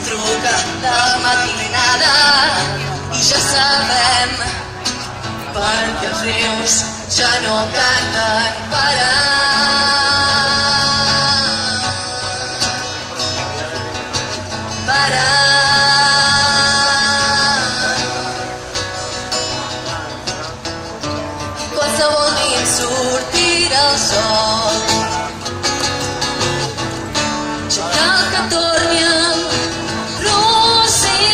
truca de matinada i ja sabem perquè els rius ja no canten qualsevol dia sortirà el sol. Ja cal que torni el rossinyol,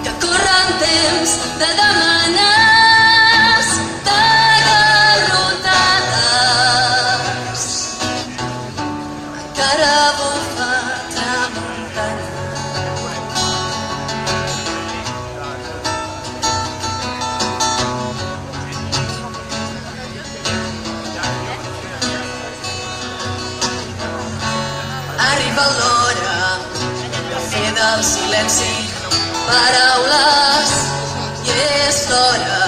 que corren temps de demanes, de garrotades. Encara bufa tramuntana. Arriba l'hora de fer del silenci paraules i és l'hora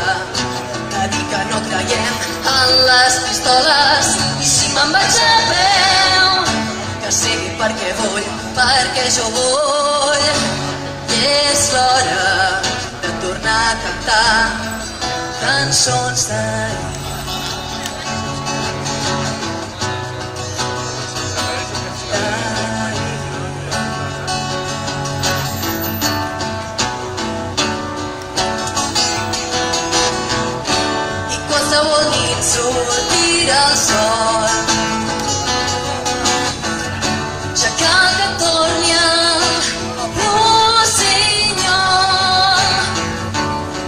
de dir que no creiem en les pistoles. I si me'n vaig a peu, que sigui perquè vull, perquè jo vull. I és l'hora de tornar a cantar cançons d'ahir. Qualsevol nit sortirà el sol. Ja cal que torni el rossinyol,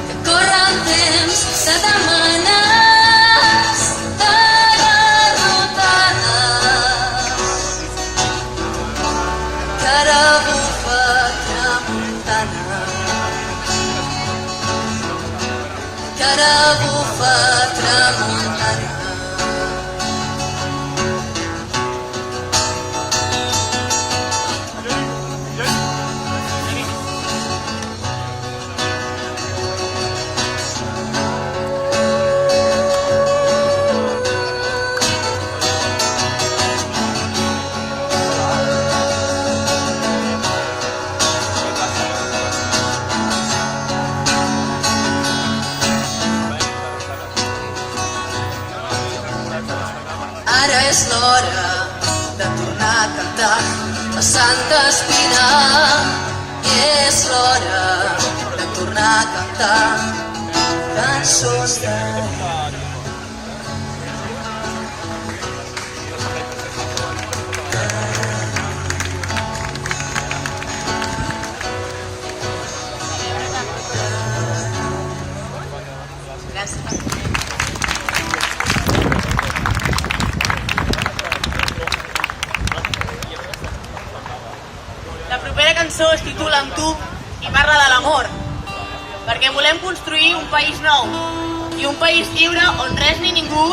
que corren temps de demanes, de garrotades, que ara bufa tramuntana, que ara bufa tramuntana. Ara és l'hora de tornar a cantar la Santa Espina i és l'hora de tornar a cantar cançons d'ahir. Gràcies. La propera cançó es titula Amb tu i parla de l'amor, perquè volem construir un país nou i un país lliure on res ni ningú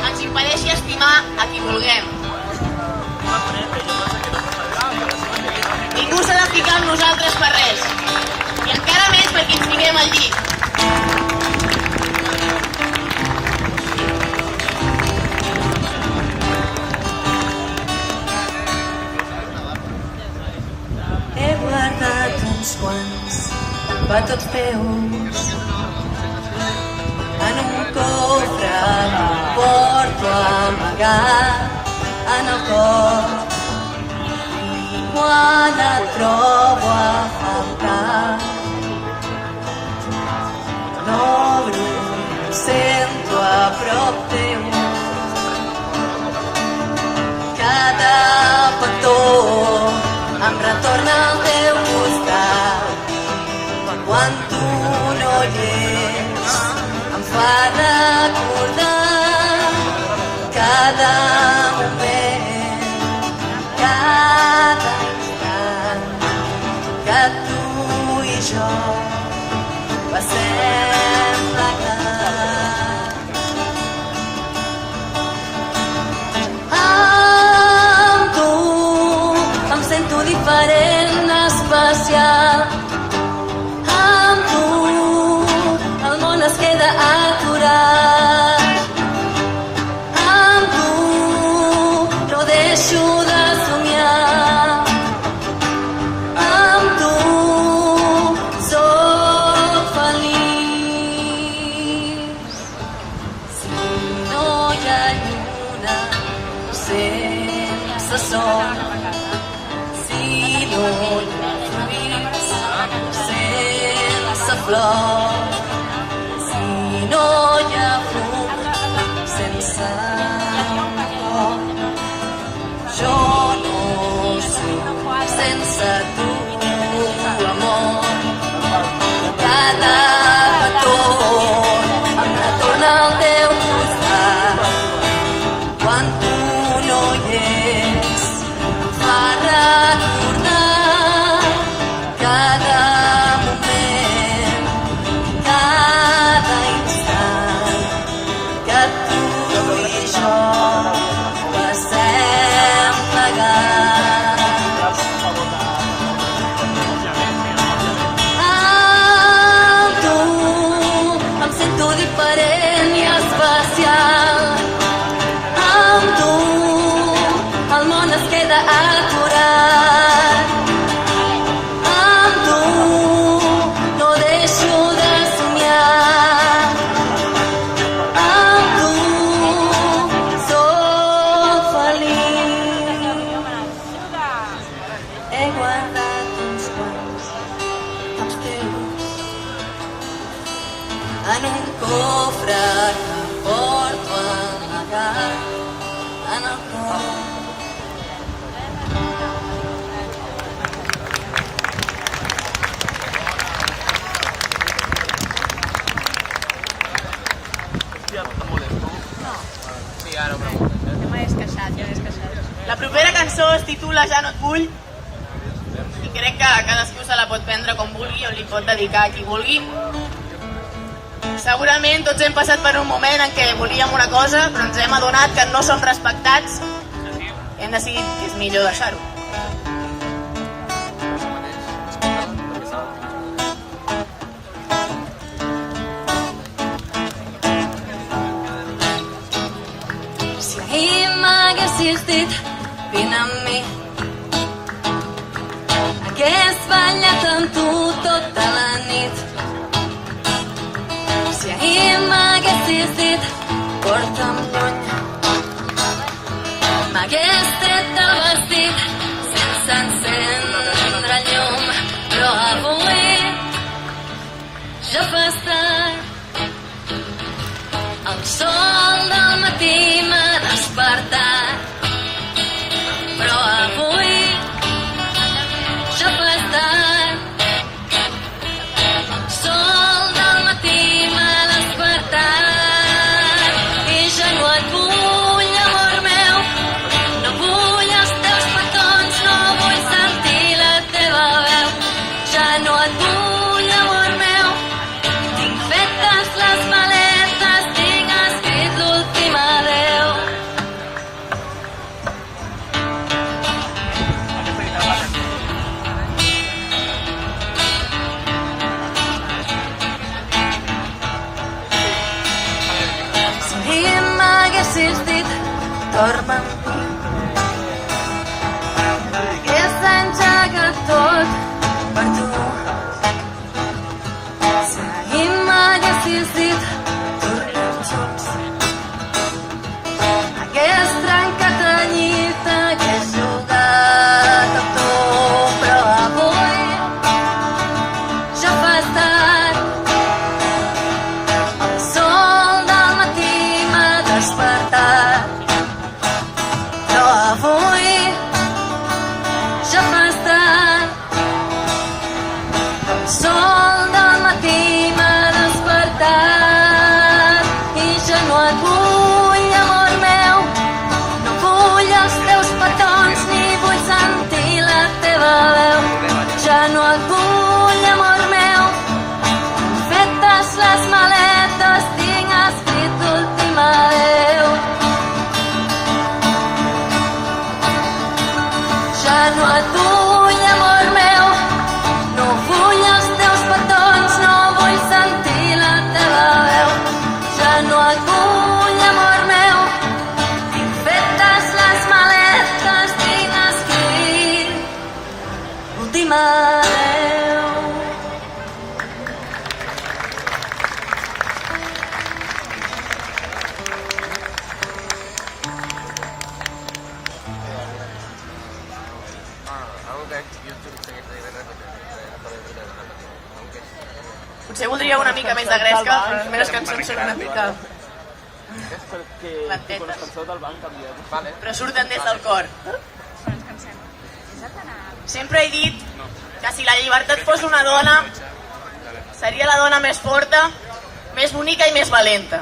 ens impedeixi estimar a qui vulguem. Ningú s'ha de ficar amb nosaltres per res, i encara més perquè ens fiquem al llit. He guardat uns quants petons teus en un cofre que porto amagat en el cor, i quan et trobo a faltar l'obro, ho sento a prop teu. Cada petó em retorna al teu costat. Quan tu no hi ets, em fa recordar cada moment, cada instant que tu i jo passem plegats. Amb tu em sento diferent, especial. Amb tu el món es queda aturat. flor. Si no hi ha fum sense foc, jo no soc sense tu, amor. Cada petó em retorna al teu costat. Quan tu no hi ets, em fa recordar cada moment, cada instant que tu i jo passem plegats. Amb tu em sento diferent i especial. Amb tu el món es queda aturat. Amb tu no deixo de somiar. Amb tu soc feliç. He guardat uns quants dels teus en un cofre que porto amagat en el cor. La propera cançó es titula Ja no et vull i crec que cadascú se la pot prendre com vulgui o li pot dedicar a qui vulgui. Segurament tots hem passat per un moment en què volíem una cosa però ens hem adonat que no som respectats i hem decidit que és millor deixar-ho. Si ahir m'haguessis dit vine amb mi, hagués ballat amb tu tota la nit. Si ahir m'haguessis dit porta'm lluny, m'hagués tret del vestit sense encendre el llum. Però avui ja fas tard, el sol del matí m'ha despertat. Però avui ja fas tard, el sol del matí m'ha despertat. I ja no et vull, amor meu, no vull els teus petons, no vull sentir la teva veu. Ja no et vull, amor meu, tinc fetes les maletes, tinc escrit l'últim adeu. Si m'haguessis dit torna amb mi, hagués engegat tot per tu. Si ahir m'haguessis dit tornem junts, hagués trencat el llit, hagués jugat amb tu. Però avui ja fas tard, el sol del matí m'ha despertat. Però avui ja fas tard, el sol del matí m'ha despertat. I ja no et vull, amor meu, no vull els teus petons ni vull sentir la teva veu. Ja no et vull, amor meu, fetes les maletes, tinc escrit l'últim adeu. Ja no et vull, amor meu, no vull els teus petons, no vull sentir la teva veu. Ja no et vull, amor meu, tinc fetes les maletes, tinc escrit l'últim adeu. Aku guys, YouTube saya repetir. Potser voldria una mica més de gresca, però les meves cançons són una mica lentetes, però surten des del cor. Sempre he dit que si la llibertat fos una dona, seria la dona més forta, més bonica i més valenta.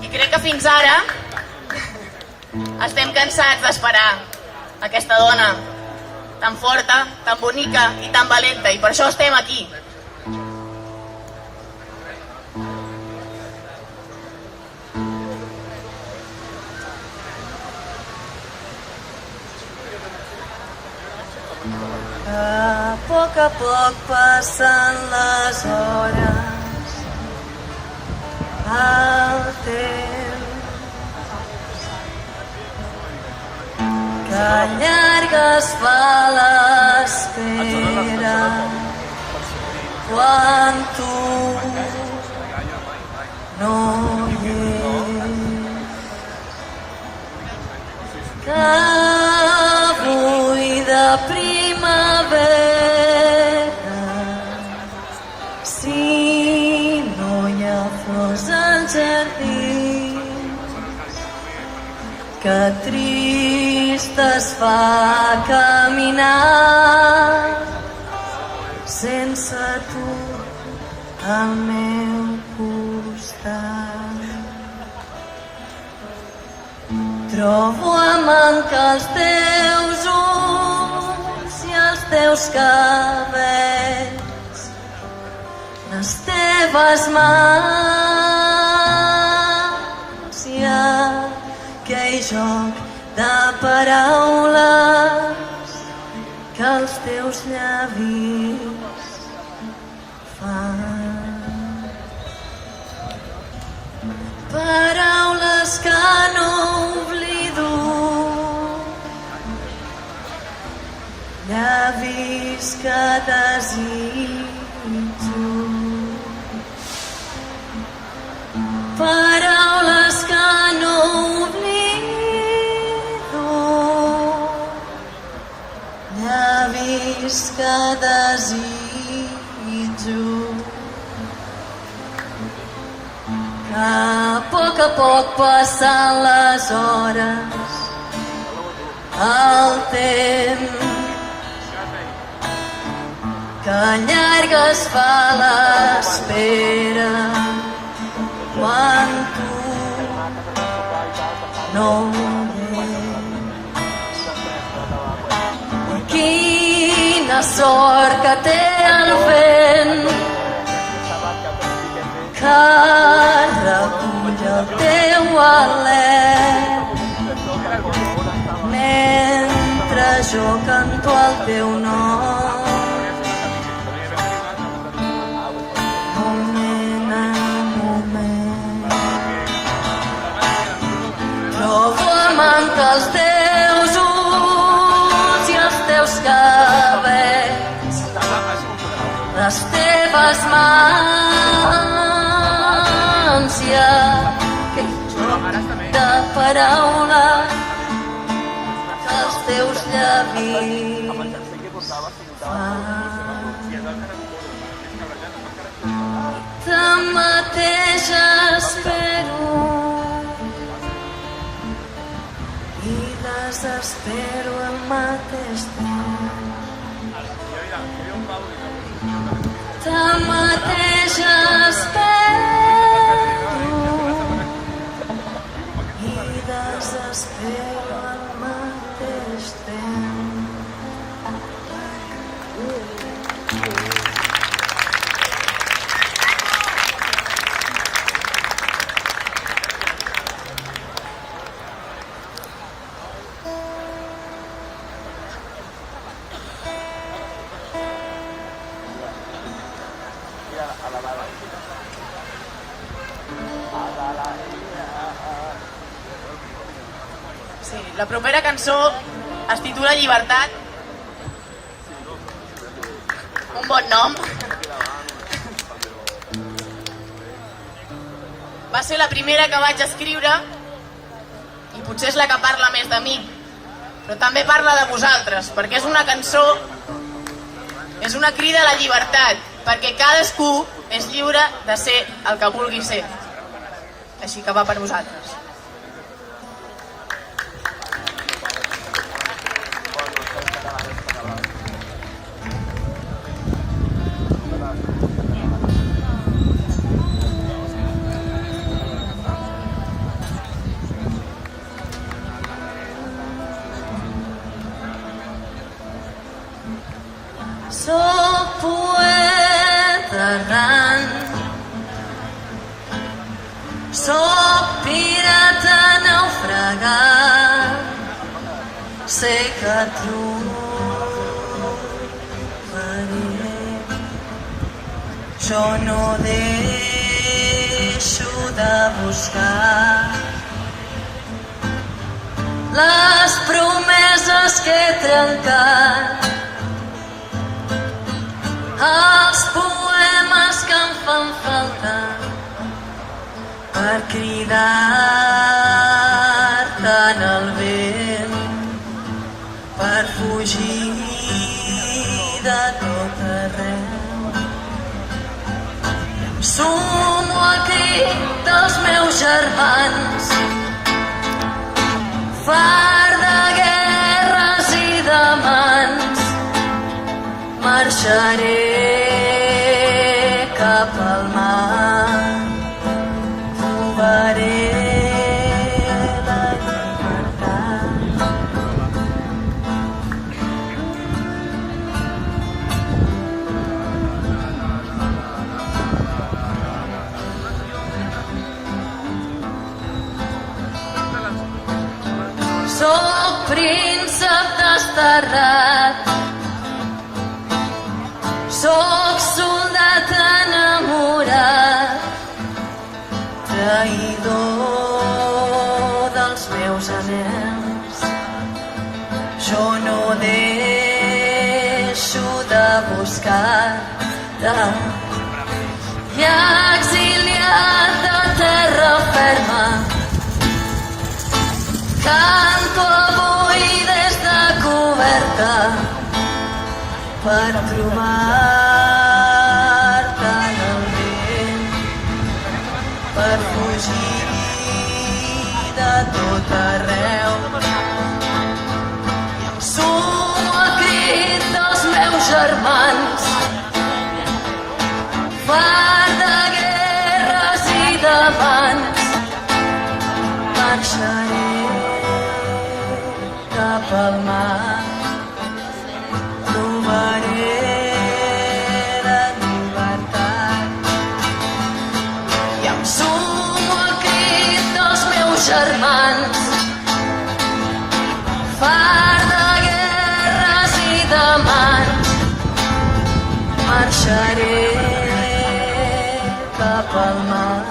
I crec que fins ara estem cansats d'esperar aquesta dona tan forta, tan bonica i tan valenta, i per això estem aquí. A poc passen les hores, el temps que llarga es fa l'espera quan tu no hi ets. Que avui de primavera, si no hi ha flors al jardí, que trist es fa caminar sense tu al meu costat. Trobo a mancar els teus ulls i els teus cabells, les teves mans i aquell joc de paraules que els teus llavis fan. Paraules que no oblido, llavis que desitjo, paraules que no oblido, llavis que desitjo. Que a poc passen les hores, el temps que llarga es fa l'espera quan tu no ets. Quina sort que té el vent que recull el teu alè mentre jo canto el teu nom. Moment a moment trobo a mancar els teus ulls i els teus cabells, les teves mans i aquell joc de paraules que els teus llavis fan. Tanmateix espero i desespero al mateix temps. Tanmateix espero i desespero al mateix temps. Sí, la propera cançó es titula Llibertat. Un bon nom. Va ser la primera que vaig escriure i potser és la que parla més de mi, però també parla de vosaltres, perquè és una cançó És una crida a la llibertat, perquè cadascú és lliure de ser el que vulgui ser. Així que va per vosaltres. Soc poeta errant, soc pirata naufragat, sé que trobaré. Jo no deixo de buscar les promeses que he trencat, els poemes que em fan falta per cridar-te en el vent, per fugir de tot arreu. Sumo el crit dels meus germans, fart de guerres i de mans. Marxaré cap al mar, trobaré la llibertat. Soc príncep desterrat, soc soldat enamorat, traïdor dels meus anhels. Jo no deixo de buscar-te, i exiliat de terra ferma, canto avui des de coberta per trobar-te en el vent, per fugir de tot arreu. Sumo el crit dels meus germans, fart de guerres i de mans. Marxaré cap al mar, trobaré la llibertat. I em sumo al crit dels meus germans, fart de guerres i de mans. Marxaré cap al mar,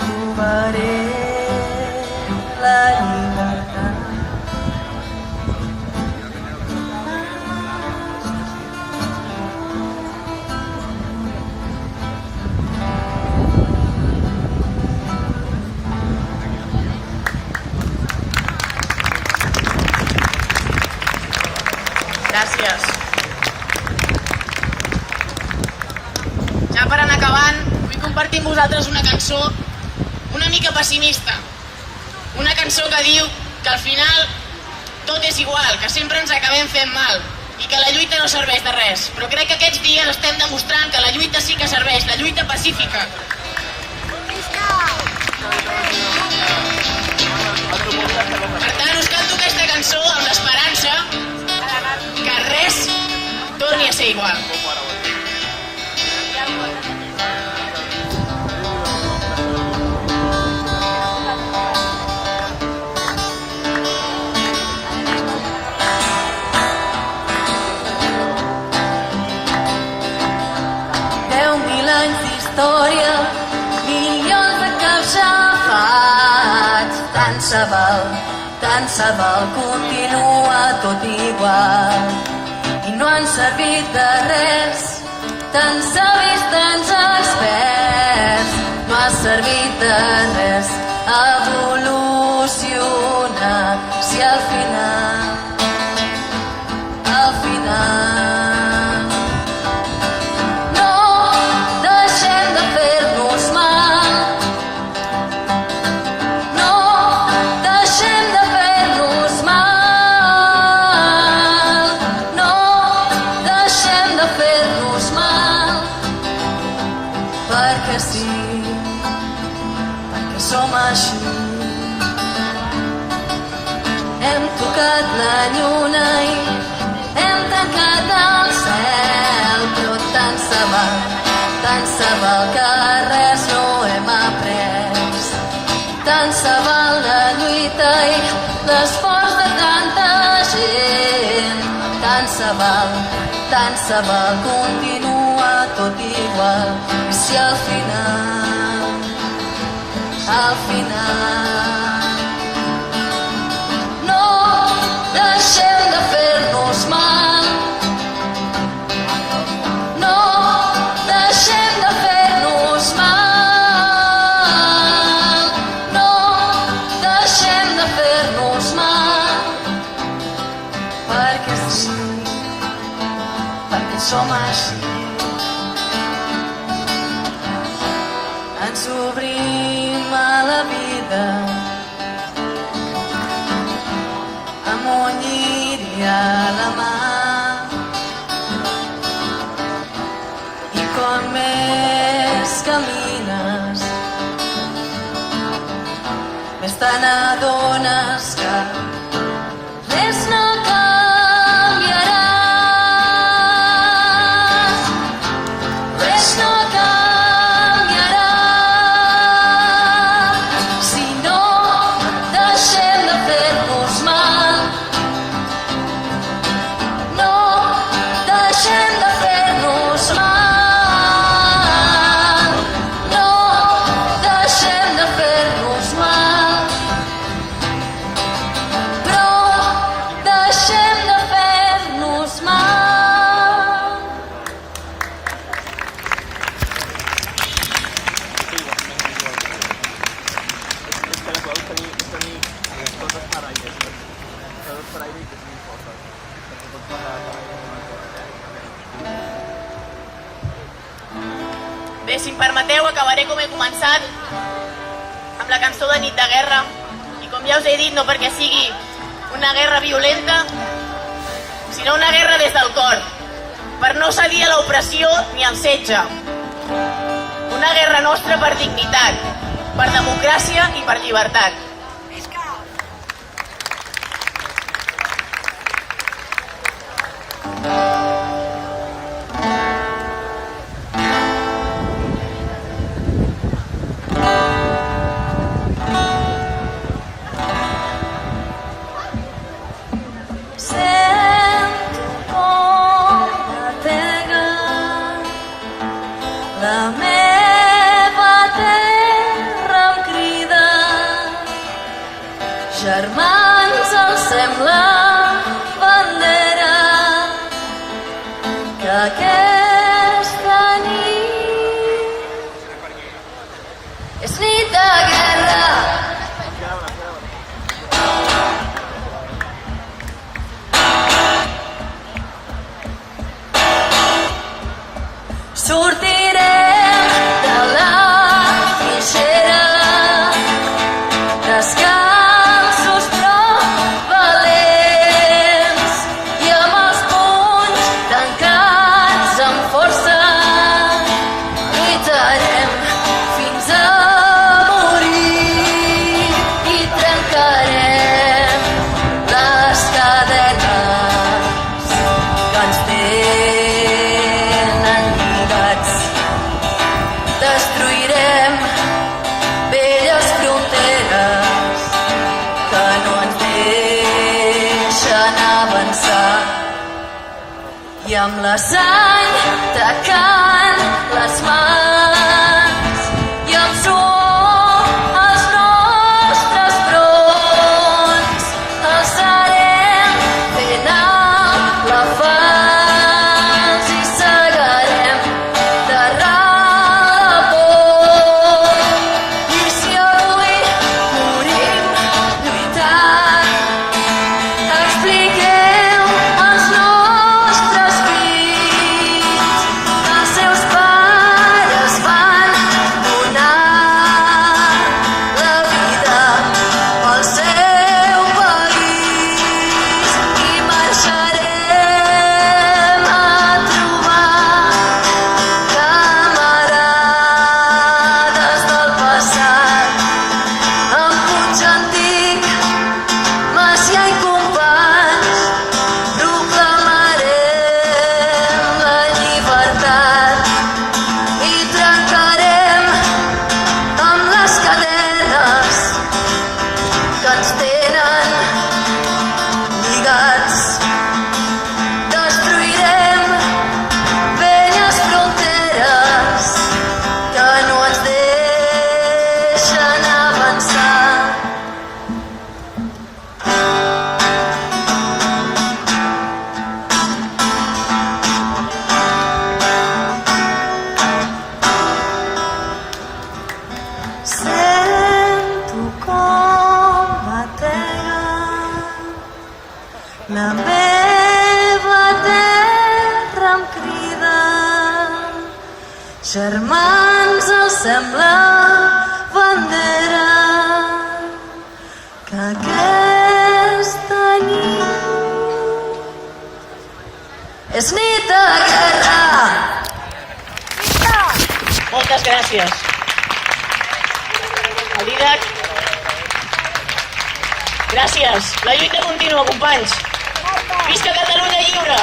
trobaré la llibertat. Gràcies. Ja per anar acabant, vull compartir amb vosaltres una cançó una mica pessimista. Una cançó que diu que al final tot és igual, que sempre ens acabem fent mal i que la lluita no serveix de res. Però crec que aquests dies estem demostrant que la lluita sí que serveix, la lluita pacífica. Per tant, us canto aquesta cançó amb l'esperança que res torni a ser igual. 10.000 anys d'història, milions de caps ja faig. Tant se val, continua tot igual. I no han servit de res, tants savis, tants experts. No ha servit de res evolucionar, si al final sí, perquè som així. Hem tocat la lluna i hem tancat el cel, però tant se val que res no hem après. Tant se val la lluita i l'esforç de tanta gent. Tant se val continua tot igual. I si al final no deixem de fer-nos mal, no deixem de fer-nos mal, no deixem de fer-nos mal, perquè sí, perquè som així. Ens obrim a la vida amb un lliri a la mà, i com més camines més te n'adones que res no canviarà, res no canviarà si no deixem de fer-nos mal, no deixem de fer-nos mal, no deixem de fer-nos mal, però deixem de fer-nos mal. Bé, si em permeteu, acabaré com he començat, amb la cançó de Nit de Guerra. I com ja us he dit, no perquè sigui una guerra violenta, sinó una guerra des del cor, per no cedir a l'opressió ni al setge. Una guerra nostra per dignitat, per democràcia i per llibertat. Sento com batega la meva terra em crida. Germans, alcem la bandera que aquesta nit és nit de guerra. Sortirem de la trinxera, descalços però valents, i amb els punys tancats amb força lluitarem fins a morir i trencarem les cadenes que ens tenen lligats. Destruirem velles fronteres que no ens deixen avançar, i amb la sang tacant les mans i amb suor als nostres fronts alçarem fent alt la falç i segarem terrar la por. I si avui morim lluitant, expliqueu als nostres fills que els seus pares van Germans, alcem la bandera, que aquesta nit és nit de guerra. Moltes gràcies. El Didac. Gràcies. La lluita continua, companys. Visca Catalunya lliure!